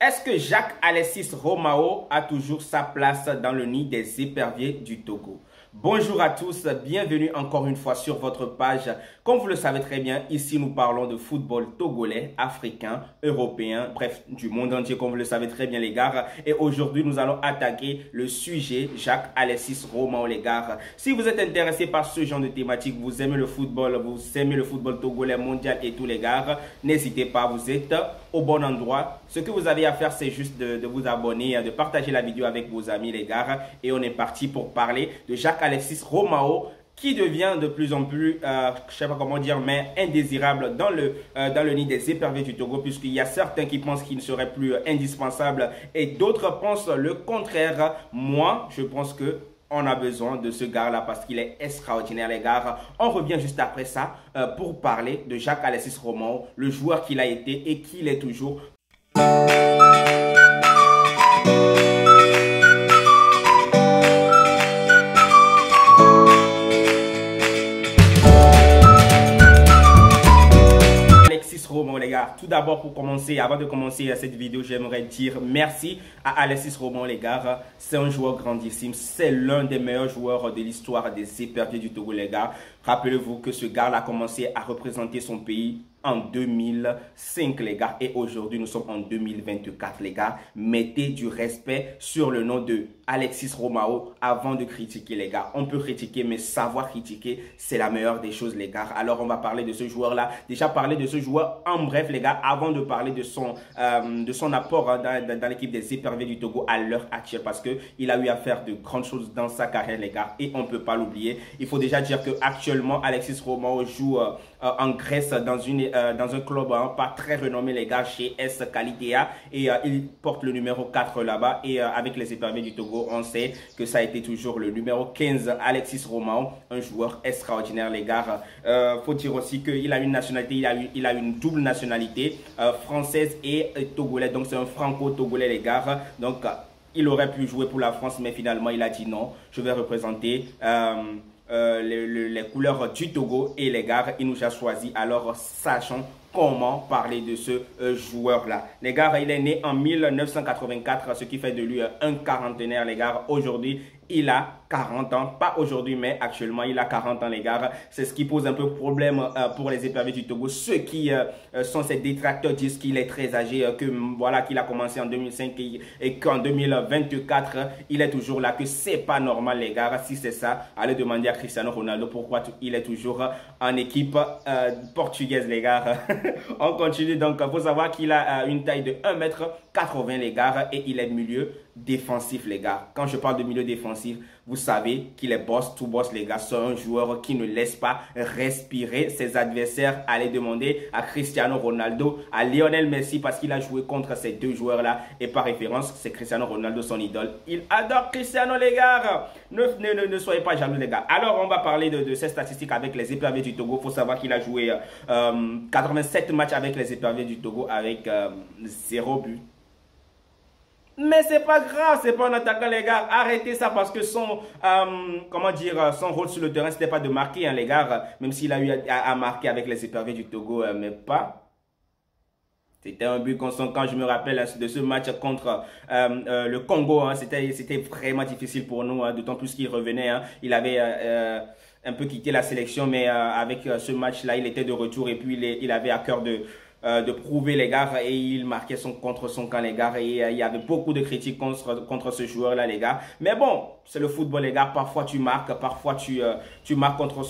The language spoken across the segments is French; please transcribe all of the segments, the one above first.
Est-ce que Jacques-Alexis Romao a toujours sa place dans le nid des éperviers du Togo? Bonjour à tous, bienvenue encore une fois sur votre page. Comme vous le savez très bien, ici nous parlons de football togolais, africain, européen, bref, du monde entier comme vous le savez très bien les gars. Et aujourd'hui, nous allons attaquer le sujet Jacques-Alexis Romao les gars. Si vous êtes intéressé par ce genre de thématique, vous aimez le football togolais mondial et tous les gars, n'hésitez pas, vous êtes au bon endroit. Ce que vous avez à faire, c'est juste de vous abonner, de partager la vidéo avec vos amis les gars. Et on est parti pour parler de Jacques-Alexis Romao, qui devient de plus en plus, je sais pas comment dire, mais indésirable dans le nid des éperviers du Togo, puisqu'il y a certains qui pensent qu'il ne serait plus indispensable et d'autres pensent le contraire. Moi, je pense que on a besoin de ce gars-là parce qu'il est extraordinaire, les gars. On revient juste après ça pour parler de Jacques-Alexis Romao, le joueur qu'il a été et qu'il est toujours. Romao les gars, tout d'abord pour commencer, avant de commencer cette vidéo, j'aimerais dire merci à Alexis Romao les gars. C'est un joueur grandissime, c'est l'un des meilleurs joueurs de l'histoire des éperviers du Togo les gars. Rappelez-vous que ce gars a commencé à représenter son pays en 2005 les gars et aujourd'hui nous sommes en 2024 les gars. Mettez du respect sur le nom de Alexis Romao avant de critiquer les gars. On peut critiquer mais savoir critiquer c'est la meilleure des choses les gars. Alors on va parler de ce joueur là, déjà parler de ce joueur en bref les gars avant de parler de son apport hein, dans l'équipe des éperviers du Togo à l'heure actuelle parce qu'il a eu à faire de grandes choses dans sa carrière les gars et on ne peut pas l'oublier. Il faut déjà dire que actuellement Alexis Romao joue en Grèce dans un club hein, pas très renommé les gars chez S Kalitea et il porte le numéro 4 là-bas et avec les éperviers du Togo on sait que ça a été toujours le numéro 15 Alexis Romao, un joueur extraordinaire les gars. Faut dire aussi qu'il a une nationalité, il a une double nationalité française et togolaise, donc c'est un franco-togolais les gars. Donc il aurait pu jouer pour la France mais finalement il a dit non, je vais représenter les couleurs du Togo et les gars, il nous a choisi. Alors sachons comment parler de ce joueur là les gars. Il est né en 1984, ce qui fait de lui un quarantenaire les gars. Aujourd'hui il a 40 ans, pas aujourd'hui mais actuellement il a 40 ans les gars. C'est ce qui pose un peu problème pour les éperviers du Togo. Ceux qui sont ses détracteurs disent qu'il est très âgé, que voilà qu'il a commencé en 2005 et qu'en 2024 il est toujours là, que c'est pas normal les gars. Si c'est ça, allez demander à Cristiano Ronaldo pourquoi il est toujours en équipe portugaise les gars. On continue donc, il faut savoir qu'il a une taille de 1m80 les gars et il est milieu défensif les gars. Quand je parle de milieu défensif, vous savez qu'il est boss to boss les gars. C'est un joueur qui ne laisse pas respirer ses adversaires. Allez demander à Cristiano Ronaldo, à Lionel Messi parce qu'il a joué contre ces deux joueurs là et par référence c'est Cristiano Ronaldo son idole. Il adore Cristiano les gars. Ne soyez pas jaloux les gars. Alors on va parler de ses statistiques avec les éperviers du Togo. Il faut savoir qu'il a joué 87 matchs avec les éperviers du Togo avec 0 but. Mais c'est pas grave, c'est pas un attaquant les gars. Arrêtez ça parce que son son rôle sur le terrain c'était pas de marquer hein, les gars. Même s'il a eu à marquer avec les éperviers du Togo, mais pas. C'était un but contre quand je me rappelle de ce match contre le Congo. Hein, c'était vraiment difficile pour nous, hein, d'autant plus qu'il revenait. Hein, il avait un peu quitté la sélection, mais avec ce match-là, il était de retour et puis il avait à cœur de prouver les gars et il marquait contre son camp les gars et il y avait beaucoup de critiques contre ce joueur là les gars. Mais bon, c'est le football les gars, parfois tu marques, parfois tu marques contre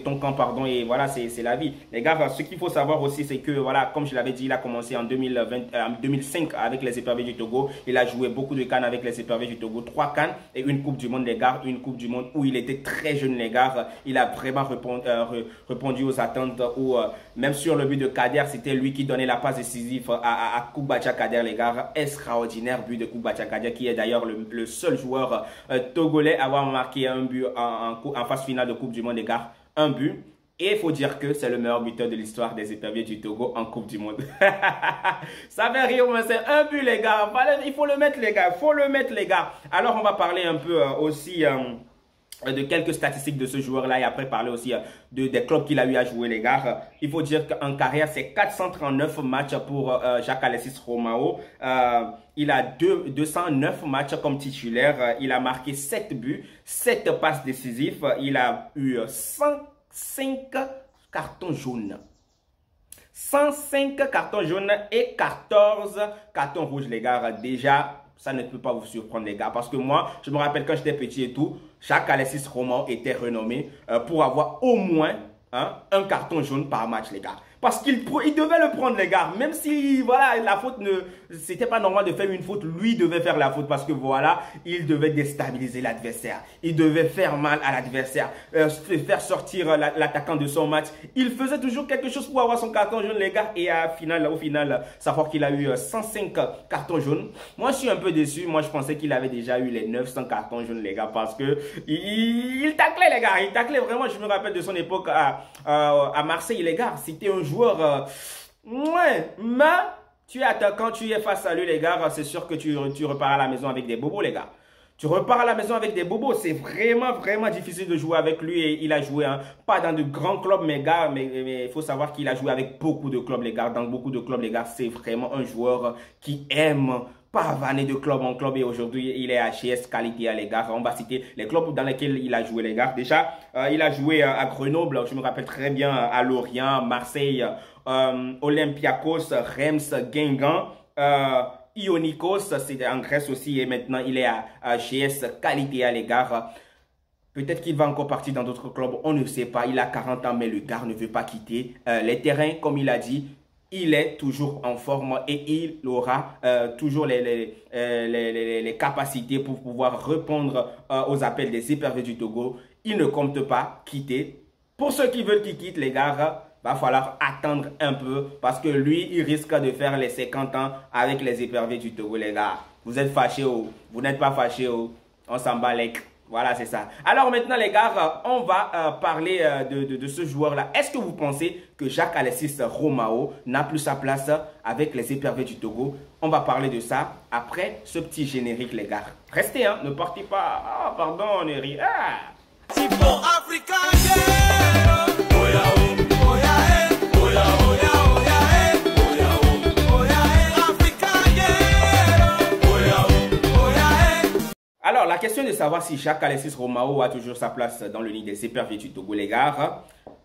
ton camp pardon et voilà c'est la vie les gars. Ce qu'il faut savoir aussi c'est que voilà comme je l'avais dit, il a commencé en 2005 avec les éperviers du Togo. Il a joué beaucoup de CAN avec les éperviers du Togo, 3 CAN et une coupe du monde les gars, une coupe du monde où il était très jeune les gars. Il a vraiment répondu aux attentes où même sur le but de Kader c'était lui qui donnait la passe décisive à Koubacha Kader les gars. Extraordinaire but de Koubacha Kader qui est d'ailleurs le seul joueur togolais à avoir marqué un but en phase finale de Coupe du Monde les gars. Un but. Et il faut dire que c'est le meilleur buteur de l'histoire des éperviers du Togo en Coupe du Monde. Ça fait rire, mais c'est un but les gars. Il faut le mettre les gars. Il faut le mettre les gars. Alors on va parler un peu aussi de quelques statistiques de ce joueur-là et après parler aussi des clubs qu'il a eu à jouer, les gars. Il faut dire qu'en carrière, c'est 439 matchs pour Jacques-Alexis Romão. Il a 209 matchs comme titulaire. Il a marqué 7 buts, 7 passes décisives. Il a eu 105 cartons jaunes. 105 cartons jaunes et 14 cartons rouges, les gars. Déjà, ça ne peut pas vous surprendre, les gars. Parce que moi, je me rappelle quand j'étais petit et tout, Jacques-Alexis Romão était renommé pour avoir au moins un carton jaune par match, les gars. Parce qu'il devait le prendre, les gars. Même si, voilà, la faute c'était pas normal de faire une faute. Lui devait faire la faute parce que, voilà, il devait déstabiliser l'adversaire. Il devait faire mal à l'adversaire. Faire sortir l'attaquant de son match. Il faisait toujours quelque chose pour avoir son carton jaune, les gars. Et au final, savoir qu'il a eu 105 cartons jaunes. Moi, je suis un peu déçu. Moi, je pensais qu'il avait déjà eu les 900 cartons jaunes, les gars. Parce que il taclait, les gars. Il taclait vraiment. Je me rappelle de son époque à Marseille, les gars. C'était un joueur, ouais, mais tu es attaquant, tu es face à lui, les gars, c'est sûr que tu repars à la maison avec des bobos, les gars. Tu repars à la maison avec des bobos, c'est vraiment, vraiment difficile de jouer avec lui et il a joué, pas dans de grands clubs, mais gars, mais il faut savoir qu'il a joué avec beaucoup de clubs, les gars. Dans beaucoup de clubs, les gars, c'est vraiment un joueur qui aime pavaner de club en club et aujourd'hui il est à HS Qualité, les gars. On va citer les clubs dans lesquels il a joué, les gars. Déjà, il a joué à Grenoble, je me rappelle très bien, à Lorient, Marseille, Olympiakos, Reims, Guingamp, Ionikos, c'est en Grèce aussi et maintenant il est à HS Qualité, les gars. Peut-être qu'il va encore partir dans d'autres clubs, on ne sait pas. Il a 40 ans mais le gars ne veut pas quitter les terrains, comme il a dit. Il est toujours en forme et il aura toujours les capacités pour pouvoir répondre aux appels des éperviers du Togo. Il ne compte pas quitter. Pour ceux qui veulent qu'il quitte, les gars, va falloir attendre un peu parce que lui, il risque de faire les 50 ans avec les éperviers du Togo, les gars. Vous êtes fâchés, vous n'êtes pas fâchés, on s'en bat les... Voilà, c'est ça. Alors maintenant, les gars, on va parler de ce joueur-là. Est-ce que vous pensez que Jacques-Alexis Romão n'a plus sa place avec les éperviers du Togo? On va parler de ça après ce petit générique, les gars. Restez, hein, ne partez pas. Ah, pardon, on est ri. Ah. Alors, la question de savoir si Jacques-Alexis Romão a toujours sa place dans le nid des éperviers du Togo, les gars,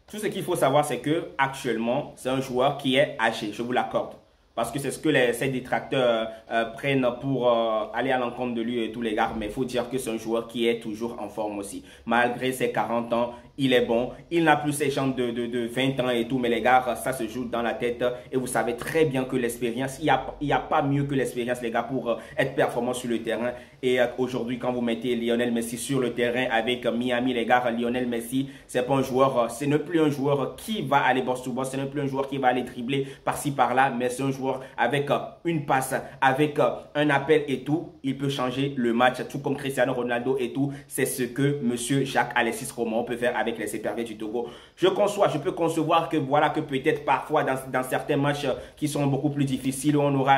tout ce qu'il faut savoir, c'est que actuellement, c'est un joueur qui est âgé, je vous l'accorde. Parce que c'est ce que ces détracteurs prennent pour aller à l'encontre de lui et tous les gars. Mais il faut dire que c'est un joueur qui est toujours en forme aussi. Malgré ses 40 ans, il est bon. Il n'a plus ses jambes de 20 ans et tout. Mais les gars, ça se joue dans la tête. Et vous savez très bien que l'expérience, il n'y a pas mieux que l'expérience, les gars, pour être performant sur le terrain. Et aujourd'hui, quand vous mettez Lionel Messi sur le terrain avec Miami, les gars, Lionel Messi, c'est pas un joueur, ce n'est plus un joueur qui va aller boss to boss. Ce n'est plus un joueur qui va aller dribbler par-ci, par-là. Mais c'est un joueur avec une passe, avec un appel et tout, il peut changer le match, tout comme Cristiano Ronaldo et tout. C'est ce que monsieur Jacques-Alexis Romão peut faire avec les éperviers du Togo. Je peux concevoir que voilà que peut-être parfois dans certains matchs qui sont beaucoup plus difficiles, on aura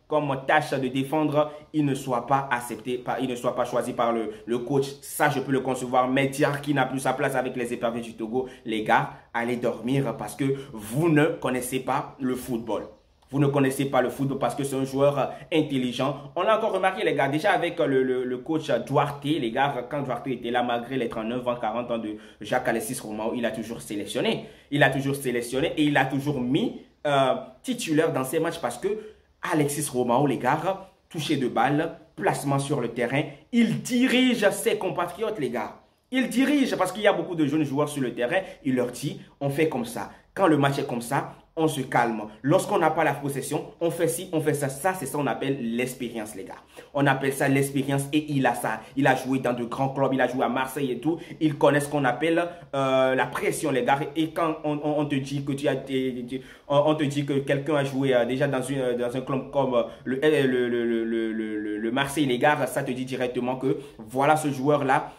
comme tâche de défendre, il ne soit pas accepté, il ne soit pas choisi par le coach. Ça, je peux le concevoir. Mais dire qu'il n'a plus sa place avec les éperviers du Togo, les gars, allez dormir parce que vous ne connaissez pas le football. Vous ne connaissez pas le football parce que c'est un joueur intelligent. On l'a encore remarqué, les gars, déjà avec le coach Duarte, les gars, quand Duarte était là, malgré les 39 ans, 40 ans de Jacques-Alexis Romão, il a toujours sélectionné. Il a toujours sélectionné et il a toujours mis titulaire dans ses matchs parce que Alexis Romão, les gars, touché de balle, placement sur le terrain, il dirige ses compatriotes, les gars. Il dirige parce qu'il y a beaucoup de jeunes joueurs sur le terrain. Il leur dit, on fait comme ça. Quand le match est comme ça, on se calme. Lorsqu'on n'a pas la possession, on fait ci, on fait ça. Ça, c'est ça qu'on appelle l'expérience, les gars. On appelle ça l'expérience et il a ça. Il a joué dans de grands clubs, il a joué à Marseille et tout. Il connaît ce qu'on appelle la pression, les gars. Et quand on te dit que on te dit que quelqu'un a joué déjà dans un club comme le Marseille, les gars, ça te dit directement que voilà ce joueur-là.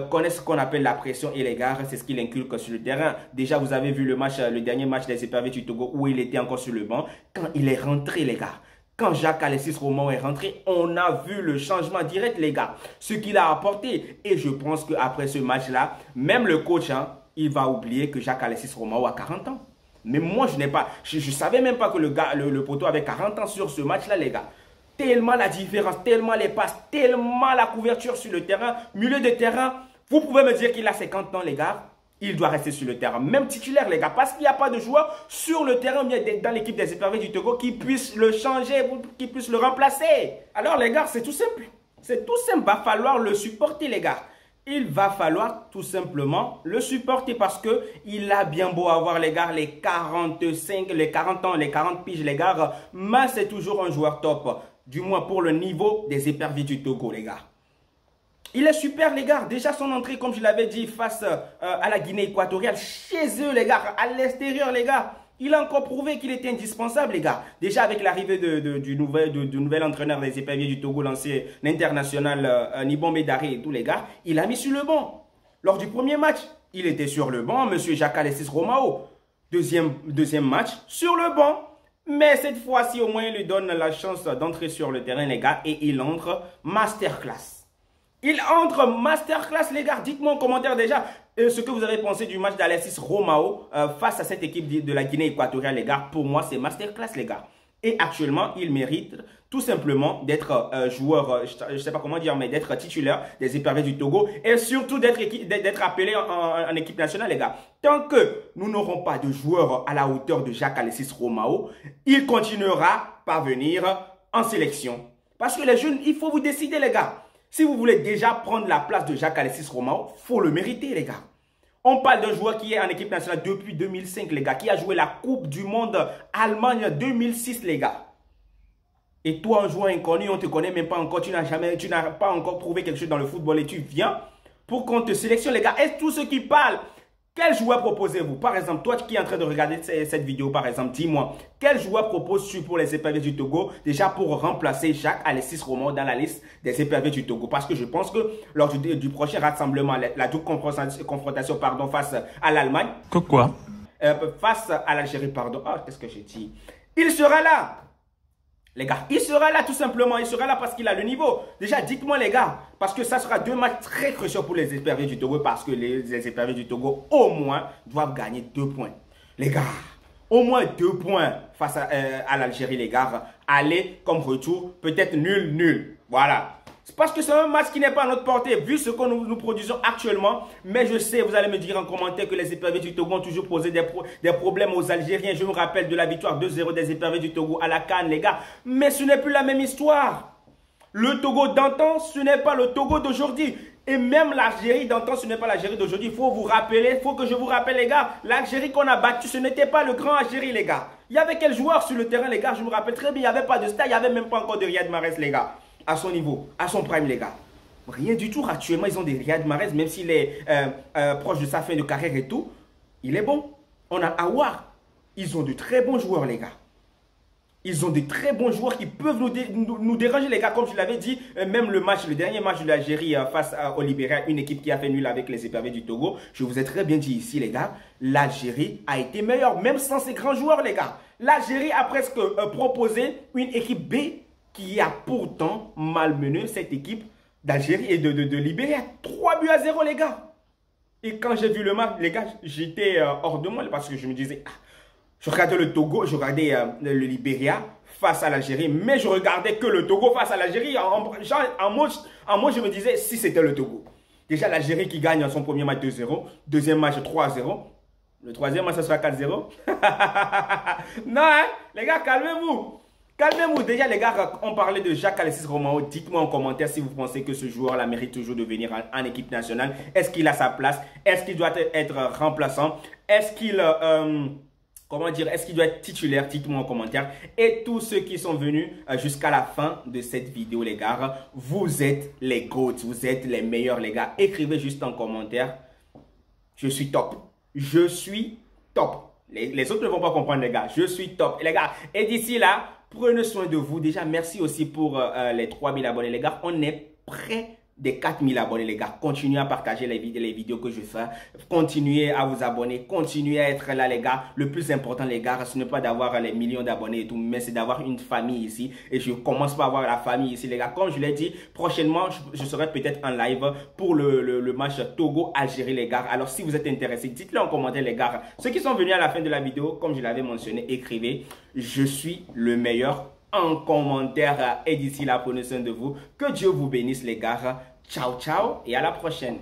Connaît ce qu'on appelle la pression et les gars, c'est ce qu'il inculque sur le terrain. Déjà, vous avez vu le dernier match des éperviers du Togo où il était encore sur le banc. Quand il est rentré, les gars, Quand Jacques-Alexis Romao est rentré, on a vu le changement direct, les gars. Ce qu'il a apporté. Et je pense qu'après ce match-là, même le coach, hein, il va oublier que Jacques-Alexis Romao a 40 ans. Mais moi, je n'ai pas. Je ne savais même pas que le poteau avait 40 ans sur ce match-là, les gars. Tellement la différence, tellement les passes, tellement la couverture sur le terrain, milieu de terrain. Vous pouvez me dire qu'il a 50 ans, les gars. Il doit rester sur le terrain, même titulaire, les gars, parce qu'il n'y a pas de joueur sur le terrain dans l'équipe des éperviers du Togo qui puisse le changer, qui puisse le remplacer. Alors, les gars, c'est tout simple. C'est tout simple. Il va falloir le supporter, les gars. Il va falloir tout simplement le supporter parce que il a bien beau avoir, les gars, les 45, les 40 ans, les 40 piges, les gars, mais c'est toujours un joueur top. Du moins pour le niveau des éperviers du Togo, les gars. Il est super, les gars. Déjà, son entrée, comme je l'avais dit, face à la Guinée équatoriale, chez eux, les gars, à l'extérieur, les gars. Il a encore prouvé qu'il était indispensable, les gars. Déjà, avec l'arrivée du nouvel entraîneur des éperviers du Togo, l'ancien international Nibombe Daré et tous les gars, il a mis sur le banc. Lors du premier match, il était sur le banc, monsieur Jacques-Alexis Romao. Deuxième match, sur le banc. Mais cette fois-ci, au moins, il lui donne la chance d'entrer sur le terrain, les gars, et il entre masterclass. Il entre masterclass, les gars. Dites-moi en commentaire déjà ce que vous avez pensé du match d'Alexis Romao face à cette équipe de la Guinée équatoriale, les gars. Pour moi, c'est masterclass, les gars. Et actuellement, il mérite tout simplement d'être joueur, je ne sais pas comment dire, mais d'être titulaire des éperviers du Togo. Et surtout d'être appelé en équipe nationale, les gars. Tant que nous n'aurons pas de joueur à la hauteur de Jacques-Alexis Romao, il continuera par venir en sélection. Parce que les jeunes, il faut vous décider, les gars. Si vous voulez déjà prendre la place de Jacques-Alexis Romao, il faut le mériter, les gars. On parle d'un joueur qui est en équipe nationale depuis 2005, les gars, qui a joué la Coupe du Monde Allemagne 2006, les gars. Et toi, un joueur inconnu, on ne te connaît même pas encore, tu n'as pas encore prouvé quelque chose dans le football et tu viens pour qu'on te sélectionne, les gars. Est-ce tous ceux qui parlent? Quel joueur proposez-vous? Par exemple, toi qui es en train de regarder cette vidéo, par exemple, dis-moi, quel joueur proposes-tu pour les éperviers du Togo, déjà pour remplacer Jacques-Alexis Romao dans la liste des éperviers du Togo? Parce que je pense que lors du prochain rassemblement, la double confrontation face à l'Allemagne. Quoi? Face à l'Algérie, pardon. Ah, qu'est-ce que j'ai dit? Il sera là. Les gars, il sera là tout simplement. Il sera là parce qu'il a le niveau. Déjà, dites-moi les gars, parce que ça sera deux matchs très cruciaux pour les éperviers du Togo parce que les éperviers du Togo, au moins, doivent gagner 2 points. Les gars, au moins 2 points face à l'Algérie, les gars. Aller comme retour, peut-être nul. Voilà. C'est parce que c'est un match qui n'est pas à notre portée, vu ce que nous produisons actuellement. Mais je sais, vous allez me dire en commentaire que les éperviers du Togo ont toujours posé des problèmes aux Algériens. Je me rappelle de la victoire 2-0 des éperviers du Togo à la CAN, les gars. Mais ce n'est plus la même histoire. Le Togo d'antan, ce n'est pas le Togo d'aujourd'hui. Et même l'Algérie d'antan, ce n'est pas l'Algérie d'aujourd'hui. Il faut vous rappeler, il faut que je vous rappelle, les gars. L'Algérie qu'on a battue, ce n'était pas le grand Algérie, les gars. Il y avait quel joueur sur le terrain, les gars? Je me rappelle très bien, il n'y avait pas de star, il n'y avait même pas encore de Riyad Mahrez, les gars. À son niveau, à son prime, les gars. Rien du tout. Actuellement, ils ont des Riyad Mahrez, même s'il est proche de sa fin de carrière et tout. Il est bon. On a Aouar. Ils ont de très bons joueurs, les gars. Ils ont de très bons joueurs qui peuvent nous déranger, les gars. Comme je l'avais dit, même le dernier match de l'Algérie face au Libéria, une équipe qui a fait nul avec les éperviers du Togo. Je vous ai très bien dit ici, les gars, l'Algérie a été meilleure, même sans ces grands joueurs, les gars. L'Algérie a presque proposé une équipe B qui a pourtant malmené cette équipe d'Algérie et de Libéria. 3-0, les gars. Et quand j'ai vu le match, les gars, j'étais hors de moi parce que je me disais, je regardais le Togo, je regardais le Libéria face à l'Algérie, mais je regardais que le Togo face à l'Algérie. En mode, je me disais, si c'était le Togo. Déjà, l'Algérie qui gagne son premier match 2-0, deuxième match 3-0. Le troisième match, ça sera 4-0. Non, hein, les gars, calmez-vous. Calmez-vous. Déjà, les gars, on parlait de Jacques-Alexis Romao. Dites-moi en commentaire si vous pensez que ce joueur-là mérite toujours de venir en équipe nationale. Est-ce qu'il a sa place? Est-ce qu'il doit être remplaçant? Est-ce qu'il... comment dire? Est-ce qu'il doit être titulaire? Dites-moi en commentaire. Et tous ceux qui sont venus jusqu'à la fin de cette vidéo, les gars, vous êtes les GOAT. Vous êtes les meilleurs, les gars. Écrivez juste en commentaire. Je suis top. Je suis top. Les autres ne vont pas comprendre, les gars. Je suis top. Les gars, et d'ici là, prenez soin de vous. Déjà, merci aussi pour les 3000 abonnés, les gars. On est près des 4000 abonnés, les gars. Continuez à partager les vidéos que je fais. Continuez à vous abonner. Continuez à être là, les gars. Le plus important, les gars, ce n'est pas d'avoir les millions d'abonnés et tout, mais c'est d'avoir une famille ici. Et je commence par avoir la famille ici, les gars. Comme je l'ai dit, prochainement, je serai peut-être en live pour le match Togo-Algérie, les gars. Alors, si vous êtes intéressés, dites-le en commentaire, les gars. Ceux qui sont venus à la fin de la vidéo, comme je l'avais mentionné, écrivez « Je suis le meilleur » en commentaire. Et d'ici là, prenez soin de vous. Que Dieu vous bénisse, les gars. Ciao, ciao et à la prochaine.